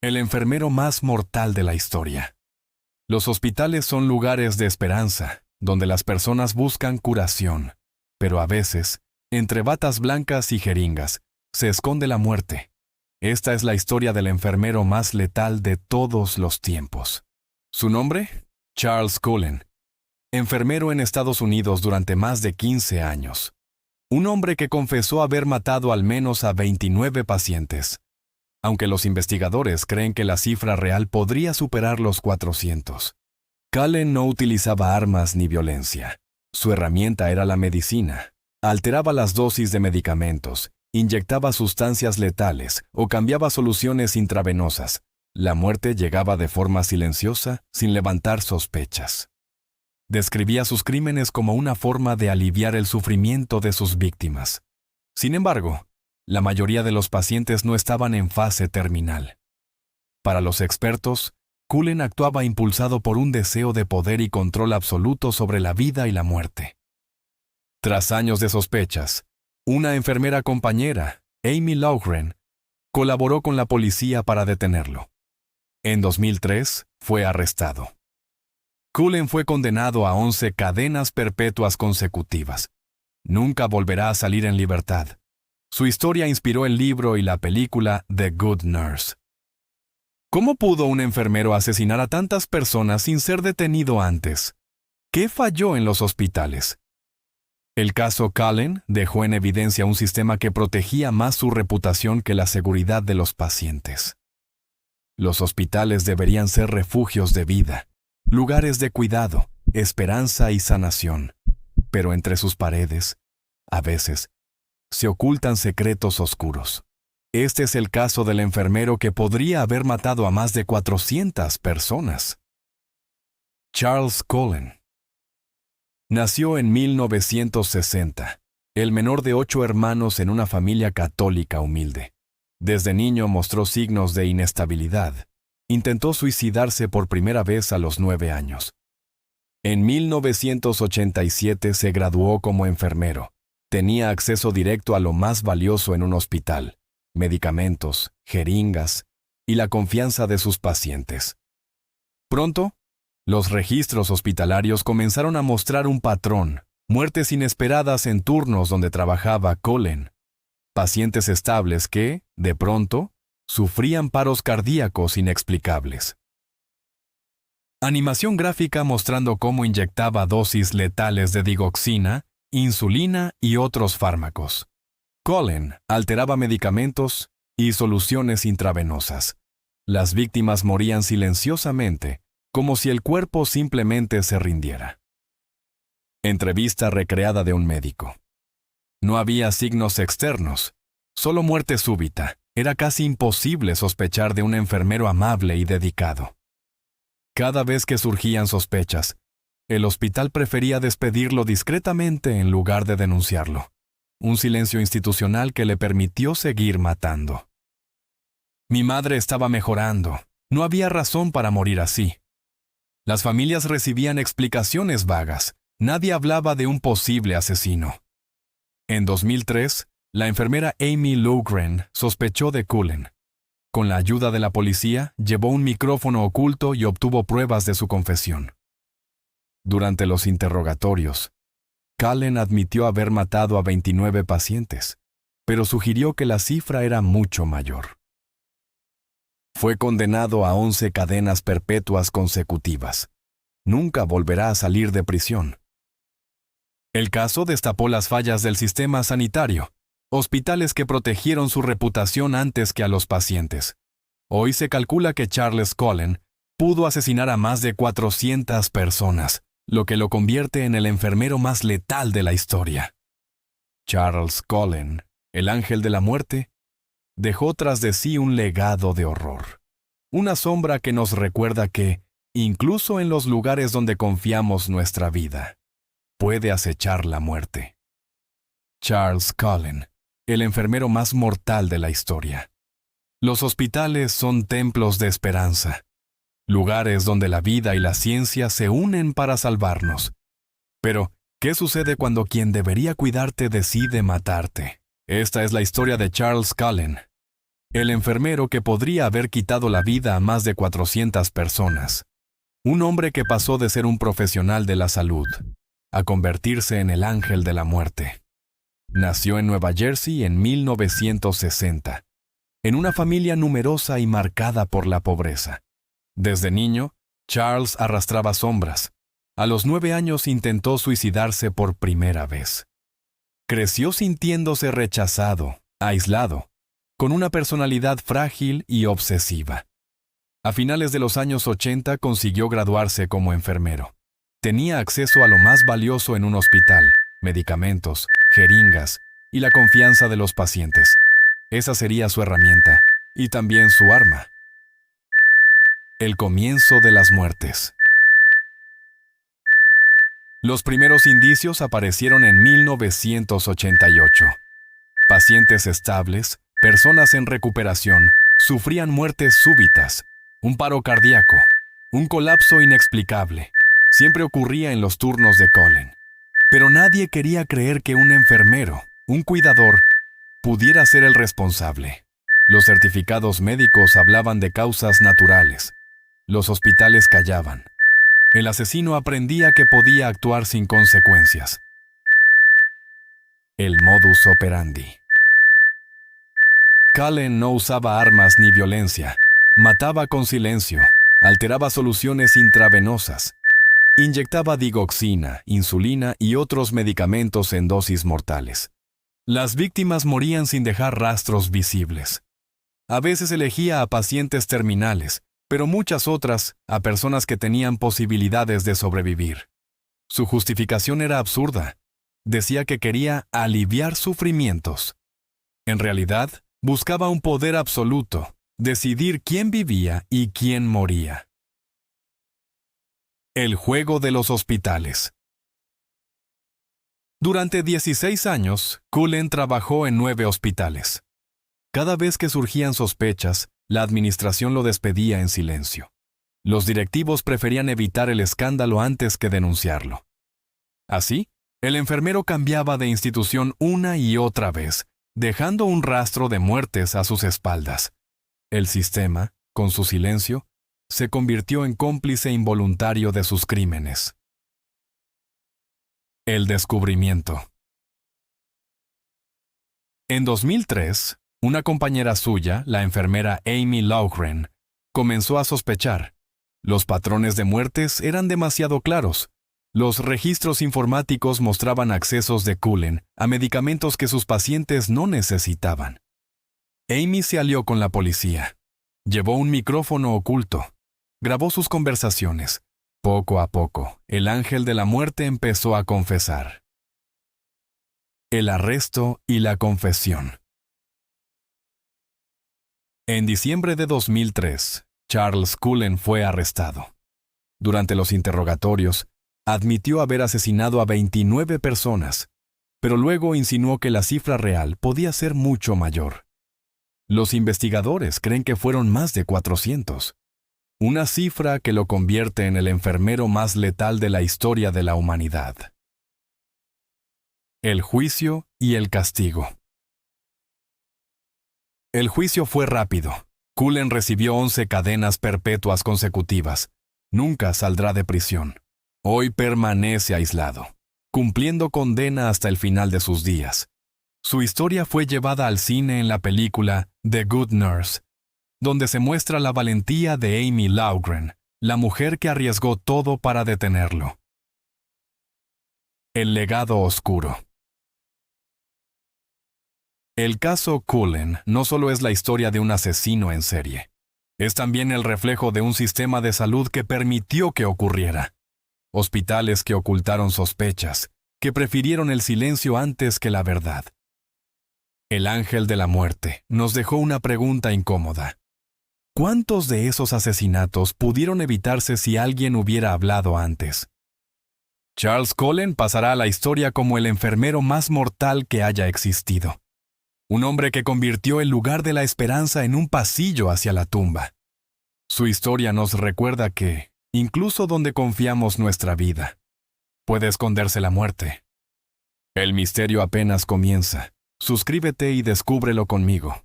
El enfermero más mortal de la historia. Los hospitales son lugares de esperanza, donde las personas buscan curación, pero a veces, entre batas blancas y jeringas, se esconde la muerte. Esta es la historia del enfermero más letal de todos los tiempos. ¿Su nombre? Charles Cullen. Enfermero en Estados Unidos durante más de 15 años. Un hombre que confesó haber matado al menos a 29 pacientes, aunque los investigadores creen que la cifra real podría superar los 400. Cullen no utilizaba armas ni violencia. Su herramienta era la medicina. Alteraba las dosis de medicamentos, inyectaba sustancias letales o cambiaba soluciones intravenosas. La muerte llegaba de forma silenciosa, sin levantar sospechas. Describía sus crímenes como una forma de aliviar el sufrimiento de sus víctimas. Sin embargo, la mayoría de los pacientes no estaban en fase terminal. Para los expertos, Cullen actuaba impulsado por un deseo de poder y control absoluto sobre la vida y la muerte. Tras años de sospechas, una enfermera compañera, Amy Loughran, colaboró con la policía para detenerlo. En 2003, fue arrestado. Cullen fue condenado a 11 cadenas perpetuas consecutivas. Nunca volverá a salir en libertad. Su historia inspiró el libro y la película The Good Nurse. ¿Cómo pudo un enfermero asesinar a tantas personas sin ser detenido antes? ¿Qué falló en los hospitales? El caso Cullen dejó en evidencia un sistema que protegía más su reputación que la seguridad de los pacientes. Los hospitales deberían ser refugios de vida, lugares de cuidado, esperanza y sanación. Pero entre sus paredes, a veces, se ocultan secretos oscuros. Este es el caso del enfermero que podría haber matado a más de 400 personas. Charles Cullen. Nació en 1960, el menor de 8 hermanos en una familia católica humilde. Desde niño mostró signos de inestabilidad. Intentó suicidarse por primera vez a los 9 años. En 1987 se graduó como enfermero. Tenía acceso directo a lo más valioso en un hospital: medicamentos, jeringas y la confianza de sus pacientes. Pronto, los registros hospitalarios comenzaron a mostrar un patrón: muertes inesperadas en turnos donde trabajaba Cullen. Pacientes estables que, de pronto, sufrían paros cardíacos inexplicables. Animación gráfica mostrando cómo inyectaba dosis letales de digoxina, insulina y otros fármacos. Cullen alteraba medicamentos y soluciones intravenosas. Las víctimas morían silenciosamente, como si el cuerpo simplemente se rindiera. Entrevista recreada de un médico. No había signos externos, solo muerte súbita. Era casi imposible sospechar de un enfermero amable y dedicado. Cada vez que surgían sospechas, el hospital prefería despedirlo discretamente en lugar de denunciarlo. Un silencio institucional que le permitió seguir matando. Mi madre estaba mejorando. No había razón para morir así. Las familias recibían explicaciones vagas. Nadie hablaba de un posible asesino. En 2003, la enfermera Amy Loughran sospechó de Cullen. Con la ayuda de la policía, llevó un micrófono oculto y obtuvo pruebas de su confesión. Durante los interrogatorios, Cullen admitió haber matado a 29 pacientes, pero sugirió que la cifra era mucho mayor. Fue condenado a 11 cadenas perpetuas consecutivas. Nunca volverá a salir de prisión. El caso destapó las fallas del sistema sanitario. Hospitales que protegieron su reputación antes que a los pacientes. Hoy se calcula que Charles Cullen pudo asesinar a más de 400 personas, lo que lo convierte en el enfermero más letal de la historia. Charles Cullen, el ángel de la muerte, dejó tras de sí un legado de horror. Una sombra que nos recuerda que, incluso en los lugares donde confiamos nuestra vida, puede acechar la muerte. Charles Cullen, el enfermero más mortal de la historia. Los hospitales son templos de esperanza, lugares donde la vida y la ciencia se unen para salvarnos. Pero, ¿qué sucede cuando quien debería cuidarte decide matarte? Esta es la historia de Charles Cullen, El enfermero que podría haber quitado la vida a más de 400 personas. Un hombre que pasó de ser un profesional de la salud a convertirse en el ángel de la muerte. Nació en Nueva Jersey en 1960, en una familia numerosa y marcada por la pobreza. Desde niño, Charles arrastraba sombras. A los 9 años intentó suicidarse por primera vez. Creció sintiéndose rechazado, aislado, con una personalidad frágil y obsesiva. A finales de los años 80 consiguió graduarse como enfermero. Tenía acceso a lo más valioso en un hospital: medicamentos, jeringas y la confianza de los pacientes. Esa sería su herramienta, y también su arma. El comienzo de las muertes. Los primeros indicios aparecieron en 1988. Pacientes estables, personas en recuperación, sufrían muertes súbitas, un paro cardíaco, un colapso inexplicable. Siempre ocurría en los turnos de Cullen. Pero nadie quería creer que un enfermero, un cuidador, pudiera ser el responsable. Los certificados médicos hablaban de causas naturales. Los hospitales callaban. El asesino aprendía que podía actuar sin consecuencias. El modus operandi. Cullen no usaba armas ni violencia. Mataba con silencio. Alteraba soluciones intravenosas. Inyectaba digoxina, insulina y otros medicamentos en dosis mortales. Las víctimas morían sin dejar rastros visibles. A veces elegía a pacientes terminales, pero muchas otras a personas que tenían posibilidades de sobrevivir. Su justificación era absurda. Decía que quería aliviar sufrimientos. En realidad, buscaba un poder absoluto, decidir quién vivía y quién moría. El juego de los hospitales. Durante 16 años, Cullen trabajó en 9 hospitales. Cada vez que surgían sospechas, la administración lo despedía en silencio. Los directivos preferían evitar el escándalo antes que denunciarlo. Así, el enfermero cambiaba de institución una y otra vez, dejando un rastro de muertes a sus espaldas. El sistema, con su silencio, se convirtió en cómplice involuntario de sus crímenes. El descubrimiento. En 2003, una compañera suya, la enfermera Amy Loughran, comenzó a sospechar. Los patrones de muertes eran demasiado claros. Los registros informáticos mostraban accesos de Cullen a medicamentos que sus pacientes no necesitaban. Amy se alió con la policía. Llevó un micrófono oculto. Grabó sus conversaciones. Poco a poco, el ángel de la muerte empezó a confesar. El arresto y la confesión. En diciembre de 2003, Charles Cullen fue arrestado. Durante los interrogatorios, admitió haber asesinado a 29 personas, pero luego insinuó que la cifra real podía ser mucho mayor. Los investigadores creen que fueron más de 400. Una cifra que lo convierte en el enfermero más letal de la historia de la humanidad. El juicio y el castigo. El juicio fue rápido. Cullen recibió 11 cadenas perpetuas consecutivas. Nunca saldrá de prisión. Hoy permanece aislado, cumpliendo condena hasta el final de sus días. Su historia fue llevada al cine en la película The Good Nurse, donde se muestra la valentía de Amy Loughran, la mujer que arriesgó todo para detenerlo. El legado oscuro. El caso Cullen no solo es la historia de un asesino en serie, es también el reflejo de un sistema de salud que permitió que ocurriera. Hospitales que ocultaron sospechas, que prefirieron el silencio antes que la verdad. El ángel de la muerte nos dejó una pregunta incómoda. ¿Cuántos de esos asesinatos pudieron evitarse si alguien hubiera hablado antes? Charles Cullen pasará a la historia como el enfermero más mortal que haya existido. Un hombre que convirtió el lugar de la esperanza en un pasillo hacia la tumba. Su historia nos recuerda que, incluso donde confiamos nuestra vida, puede esconderse la muerte. El misterio apenas comienza. Suscríbete y descúbrelo conmigo.